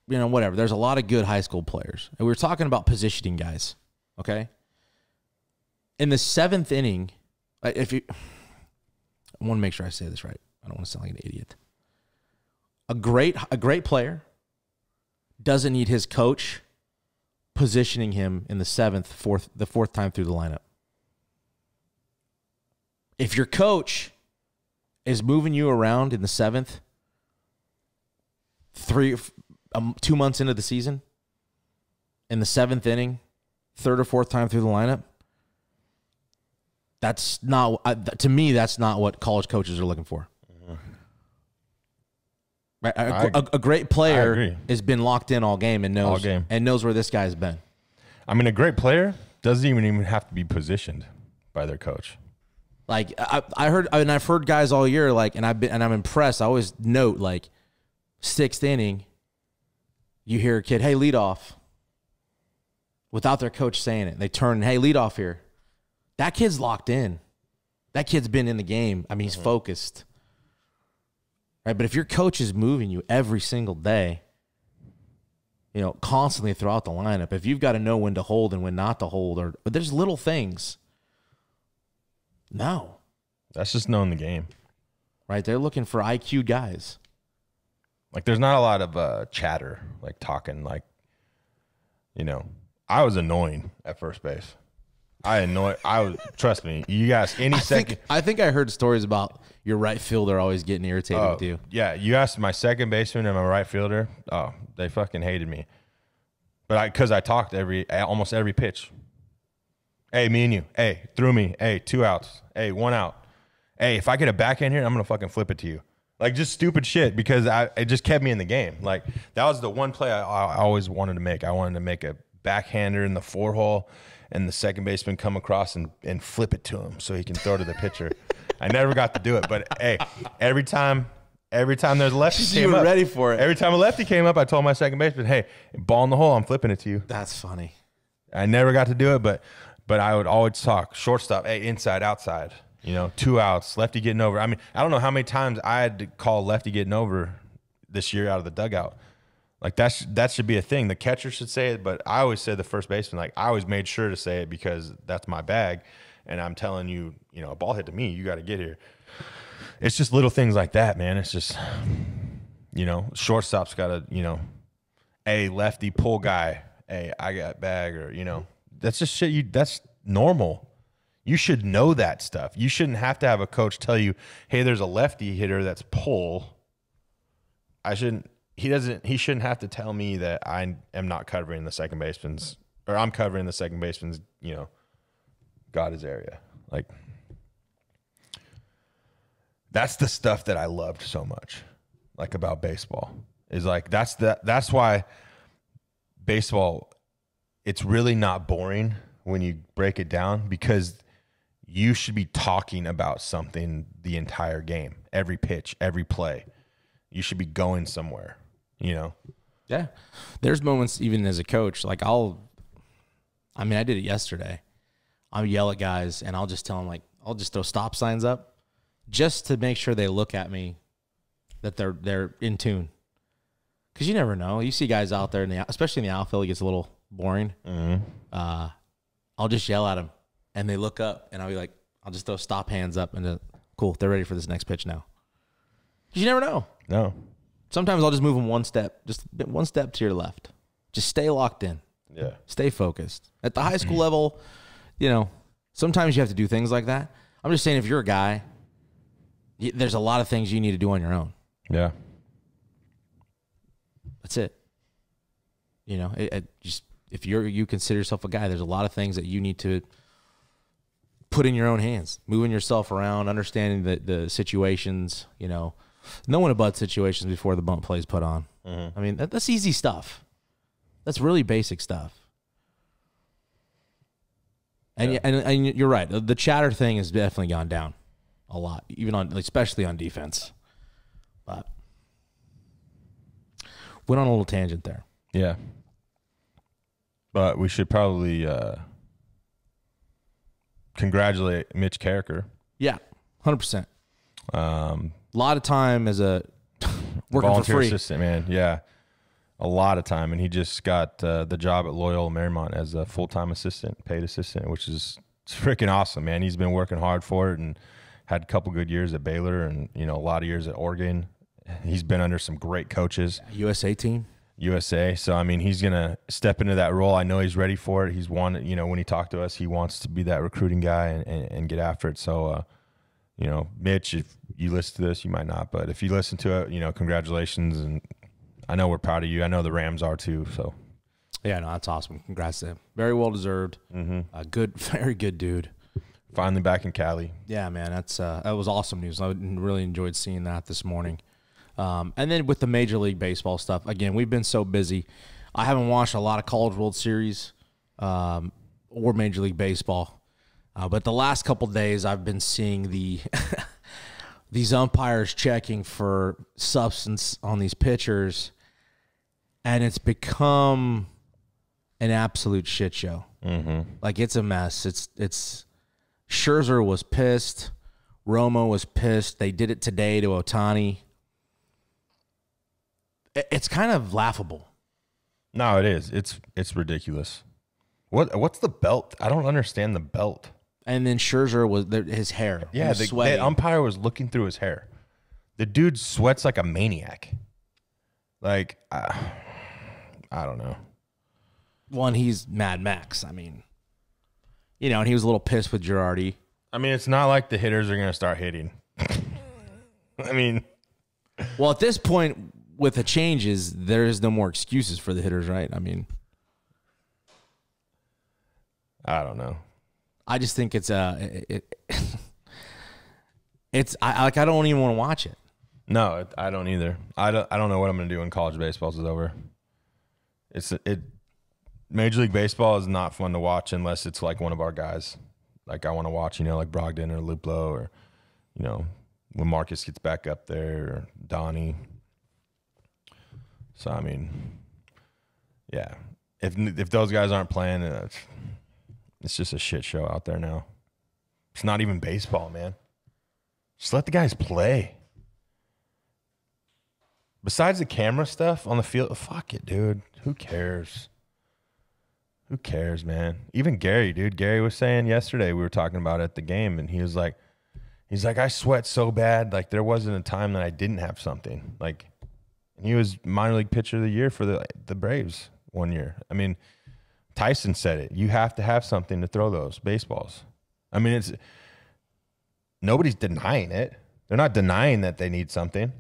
you know, whatever. There's a lot of good high school players. And we're talking about positioning guys, okay? In the 7th inning, I want to make sure I say this right. I don't want to sound like an idiot. A great player doesn't need his coach positioning him in the fourth time through the lineup. If your coach is moving you around in the 7th, 2 months into the season, in the 7th inning, 3rd or 4th time through the lineup, that's not, to me, that's not what college coaches are looking for. Right? A great player has been locked in all game and knows where this guy's been. I mean, a great player doesn't even have to be positioned by their coach. Like I've heard guys all year, like, and I'm impressed. I always note, like, 6th inning, you hear a kid, hey, lead off, without their coach saying it. They turn, hey, lead off here. That kid's locked in. That kid's been in the game. I mean, he's focused. Right? But if your coach is moving you every single day, you know, constantly throughout the lineup, if you've got to know when to hold and when not to hold, or there's little things. No. That's just knowing the game. Right? They're looking for IQ guys. Like, there's not a lot of chatter, like talking, like, you know, I was annoying at first base. Trust me, you guys, I think I heard stories about your right fielder always getting irritated with you. Yeah, you asked my second baseman and my right fielder. Oh, they fucking hated me. But because I talked almost every pitch. Hey, me and you. Hey, threw me. Hey, 2 outs. Hey, 1 out. Hey, if I get a backhand here, I'm going to fucking flip it to you. Like, just stupid shit, because it just kept me in the game. Like, that was the one play I always wanted to make. I wanted to make a backhander in the 4-hole and the second baseman come across and flip it to him so he can throw to the pitcher. I never got to do it, but hey, every time there's a lefty came up, ready for it. Every time a lefty came up, I told my second baseman, hey, ball in the hole, I'm flipping it to you. That's funny. I never got to do it, but I would always talk shortstop, hey, inside, outside, you know, 2 outs, lefty getting over. I mean, I don't know how many times I had to call lefty getting over this year out of the dugout. Like, that should be a thing. The catcher should say it, but I always said the first baseman. Like, I always made sure to say it because that's my bag, and I'm telling you, you know, a ball hit to me, you got to get here. It's just little things like that, man. It's just, you know, shortstop's got to, you know, hey, lefty pull guy, hey, I got bag, or, you know, that's just shit. That's normal. You should know that stuff. You shouldn't have to have a coach tell you, hey, there's a lefty hitter that's pull. He shouldn't have to tell me that I am not covering the second baseman's, or I'm covering the second baseman's, you know, got his area. Like, that's the stuff that I loved so much, like, about baseball, is like, that's why baseball, it's really not boring when you break it down, because you should be talking about something the entire game, every pitch, every play. You should be going somewhere. You know? Yeah. There's moments, even as a coach, like, I did it yesterday. I'll yell at guys and I'll just tell them, like, I'll just throw stop signs up just to make sure they look at me, that they're in tune. Because you never know. You see guys out there, especially in the outfield, it gets a little boring. Mm-hmm. I'll just yell at them and they look up and I'll be like, I'll just throw stop hands up and cool, they're ready for this next pitch now. Because you never know. No. Sometimes I'll just move them one step to your left. Just stay locked in. Yeah. Stay focused. At the high school level, you know, sometimes you have to do things like that. I'm just saying, if you're a guy, there's a lot of things you need to do on your own. Yeah. That's it. You know, just if you consider yourself a guy, there's a lot of things that you need to put in your own hands. Moving yourself around, understanding the situations, you know, knowing about situations before the bump play is put on. Mm-hmm. I mean, that's easy stuff. That's really basic stuff. And, yeah. and you're right. The chatter thing has definitely gone down a lot, especially on defense. But went on a little tangent there. Yeah. But we should probably congratulate Mitch Carricker Yeah, 100%. A lot of time as a working volunteer for free. assistant, man. Yeah, a lot of time, and he just got the job at Loyola Marymount as a full-time assistant, paid assistant, which is freaking awesome, man. He's been working hard for it and had a couple good years at Baylor, and a lot of years at Oregon. He's been under some great coaches. USA team. USA. So, I mean, he's going to step into that role. I know he's ready for it. He's wanted, when he talked to us, he wants to be that recruiting guy and get after it. So, Mitch, if you listen to this, you might not, but if you listen to it, congratulations. And I know we're proud of you. I know the Rams are too. So, yeah, no, that's awesome. Congrats to him. Very well deserved. Good, very good dude. Finally back in Cali. Yeah, man, that was awesome news. I really enjoyed seeing that this morning. And then with the Major League Baseball stuff, again, we've been so busy. I haven't watched a lot of College World Series or Major League Baseball. But the last couple days, I've been seeing these umpires checking for substance on these pitchers, and it's become an absolute shit show. Like, it's a mess. It's Scherzer was pissed. Romo was pissed. They did it today to Ohtani. It's kind of laughable. No, it is. It's ridiculous. What's the belt? I don't understand the belt. And then Scherzer was his hair. Yeah, the umpire was looking through his hair. The dude sweats like a maniac. Like, I don't know. Well, and he's Mad Max. I mean, and he was a little pissed with Girardi. I mean, it's not like the hitters are going to start hitting. I mean, well, at this point, with the changes, there is no more excuses for the hitters, right? I mean, I don't know. I just think it's I don't even want to watch it. No, I don't either. I don't know what I'm going to do when college baseball is over. Major League Baseball is not fun to watch unless it's like one of our guys. Like I want to watch, like Brogdon or Luplo or, when Marcus gets back up there or Donnie. So, I mean, yeah, if those guys aren't playing, it's just a shit show out there now. It's not even baseball, man. Just let the guys play. Besides the camera stuff on the field, fuck it, dude. Who cares? Who cares, man? Even Gary, dude. Gary was saying yesterday, we were talking about it at the game, and he's like, I sweat so bad. Like, there wasn't a time that I didn't have something. Like, he was minor league pitcher of the year for the Braves one year. I mean, Tyson said it. You have to have something to throw those baseballs. I mean, nobody's denying it. They're not denying that they need something.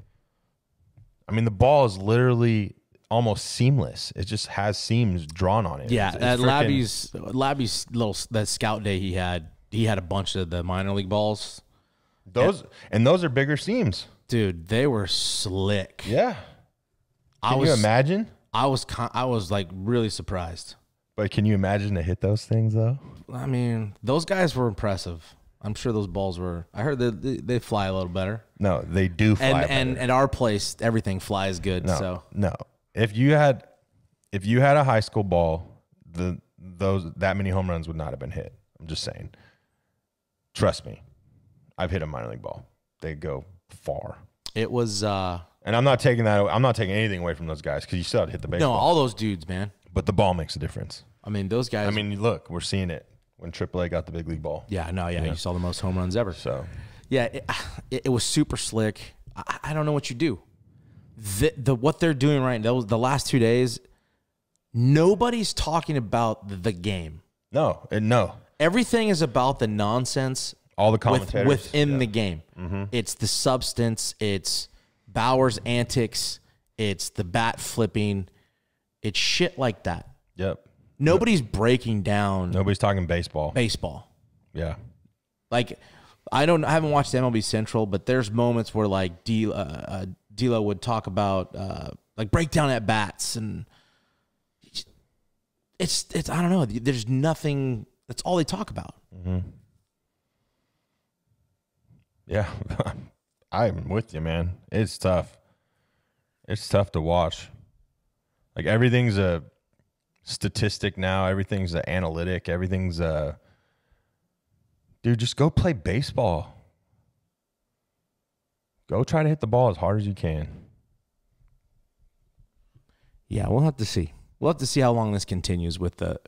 I mean, the ball is literally almost seamless. It just has seams drawn on it. Yeah, it's at Labby's little that scout day he had a bunch of the minor league balls. Those are bigger seams. Dude, they were slick. Yeah. Can you imagine? I was like really surprised. But can you imagine to hit those things though? I mean, those guys were impressive. I'm sure those balls were. I heard that they fly a little better. No, they do fly better. And at our place, everything flies good. No. If you had a high school ball, that many home runs would not have been hit. I'm just saying. Trust me, I've hit a minor league ball. They go far. It was. And I'm not taking anything away from those guys because you still have to hit the baseball. No, all those dudes, man. But the ball makes a difference. I mean, those guys. I mean, look, we're seeing it when AAA got the big league ball. Yeah, no, yeah. You saw the most home runs ever. So, yeah, it was super slick. I don't know what you do. What they're doing right now, the last 2 days, nobody's talking about the game. No. Everything is about the nonsense. All the commentators within the game. Mm-hmm. It's the substance. It's Bauer's antics. It's the bat flipping. It's shit like that. Yep. Nobody's breaking down. Nobody's talking baseball. Yeah. Like, I haven't watched MLB Central, but there's moments where like D'Lo would talk about like breakdown at bats, and it's I don't know. There's nothing. That's all they talk about. Mm-hmm. Yeah, I'm with you, man. It's tough. It's tough to watch. Like, everything's a statistic now. Everything's an analytic. Everything's dude, just go play baseball. Go try to hit the ball as hard as you can. Yeah, we'll have to see. We'll have to see how long this continues with the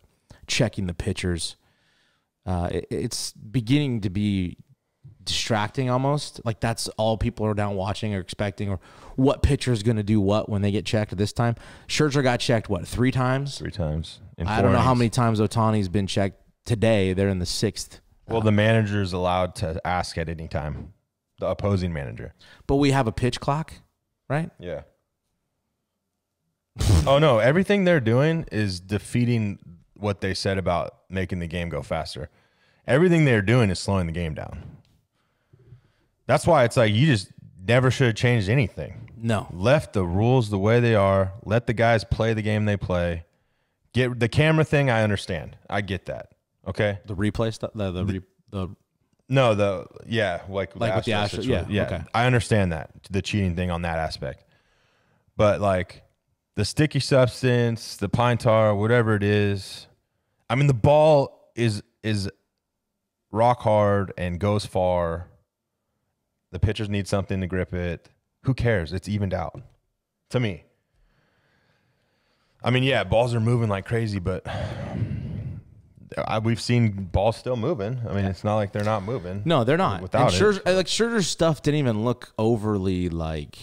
checking the pitchers. It's beginning to be distracting almost. Like that's all people are down watching or expecting, or what pitcher is going to do what when they get checked at this time. Scherzer got checked, what, 3 times? 3 times. I don't know how many times Ohtani's been checked today. They're in the 6th. Well, the manager is allowed to ask at any time, the opposing manager. But we have a pitch clock, right? Yeah. Oh, no. Everything they're doing is defeating what they said about making the game go faster. Everything they're doing is slowing the game down. That's why it's like you just never should have changed anything. No. Left the rules the way they are. Let the guys play the game they play. Get the camera thing, I understand. I get that. Okay? The replay stuff? No, like with the Astros. Yeah. Okay. I understand that, the cheating thing on that aspect. But like the sticky substance, the pine tar, whatever it is, I mean the ball is rock hard and goes far. The pitchers need something to grip it. Who cares? It's evened out to me. I mean, yeah, balls are moving like crazy, but we've seen balls still moving. I mean, it's not like they're not moving. No, they're not. Without it. Scherzer's stuff didn't even look overly like,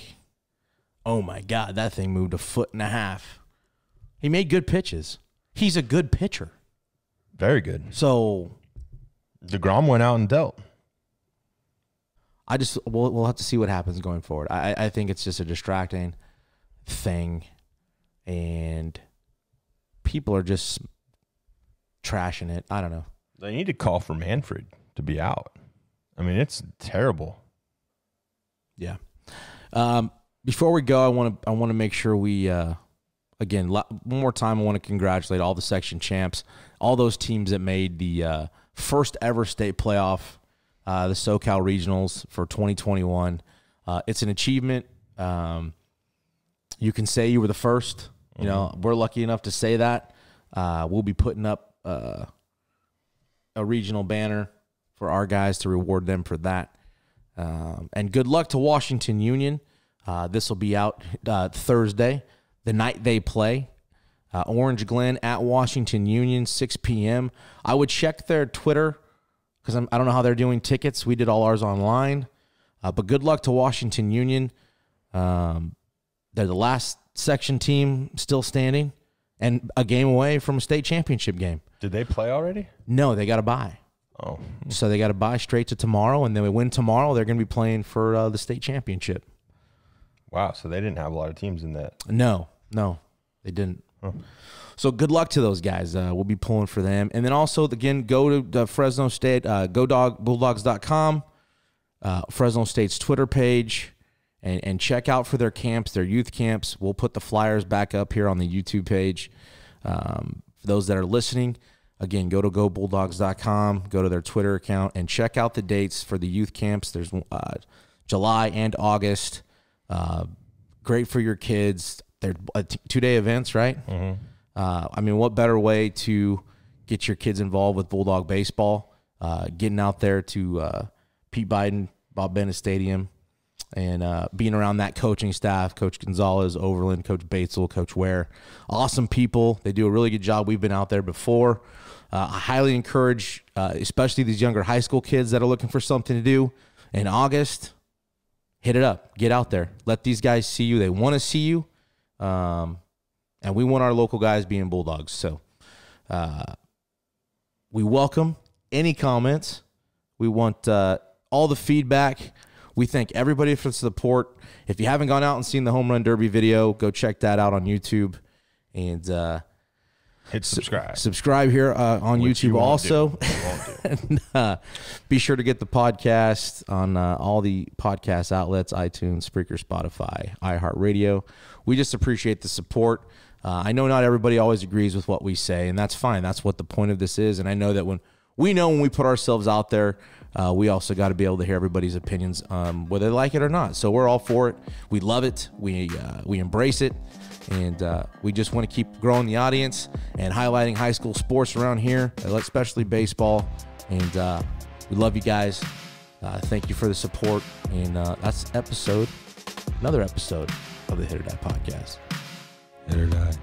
oh my God, that thing moved 1.5 feet. He made good pitches. He's a good pitcher. Very good. So DeGrom went out and dealt. We'll have to see what happens going forward. I think it's just a distracting thing, and people are just trashing it. I don't know. They need to call for Manfred to be out. I mean, it's terrible. Yeah. Before we go, I want to make sure we again one more time. I want to congratulate all the section champs, all those teams that made the first ever state playoff. The SoCal Regionals for 2021. It's an achievement. You can say you were the first. You know, we're lucky enough to say that. We'll be putting up a regional banner for our guys to reward them for that. And good luck to Washington Union. This will be out Thursday, the night they play. Orange Glen at Washington Union, 6 p.m. I would check their Twitter, because I don't know how they're doing tickets. We did all ours online. But good luck to Washington Union. They're the last section team still standing and a game away from a state championship game. Did they play already? No, they got to bye. Oh. So they got to bye straight to tomorrow, and then we win tomorrow. They're going to be playing for the state championship. Wow, so they didn't have a lot of teams in that. No, they didn't. Huh. So good luck to those guys. We'll be pulling for them. And then also, again, go to the Fresno State, bulldogs.com, Fresno State's Twitter page, and check out for their camps, their youth camps. We'll put the flyers back up here on the YouTube page. For those that are listening, again, go to gobulldogs.com, go to their Twitter account, and check out the dates for the youth camps. There's July and August. Great for your kids. They're 2-day events, right? Mm-hmm. I mean, what better way to get your kids involved with Bulldog baseball? Getting out there to Pete Biden, Bob Bennett Stadium, and being around that coaching staff, Coach Gonzalez, Overland, Coach Batesel, Coach Ware. Awesome people. They do a really good job. We've been out there before. I highly encourage, especially these younger high school kids that are looking for something to do in August, hit it up. Get out there. Let these guys see you. They want to see you. And we want our local guys being Bulldogs. So we welcome any comments. We want all the feedback. We thank everybody for the support. If you haven't gone out and seen the Home Run Derby video, go check that out on YouTube. And hit subscribe. Subscribe here on YouTube also. And, be sure to get the podcast on all the podcast outlets, iTunes, Spreaker, Spotify, iHeartRadio. We just appreciate the support. I know not everybody always agrees with what we say, and that's fine. That's what the point of this is. And I know that when we put ourselves out there, we also got to be able to hear everybody's opinions, whether they like it or not. So we're all for it. We love it. We embrace it. And we just want to keep growing the audience and highlighting high school sports around here, especially baseball. And we love you guys. Thank you for the support. And that's another episode of the Hit.OR.DIE podcast. Hit or die.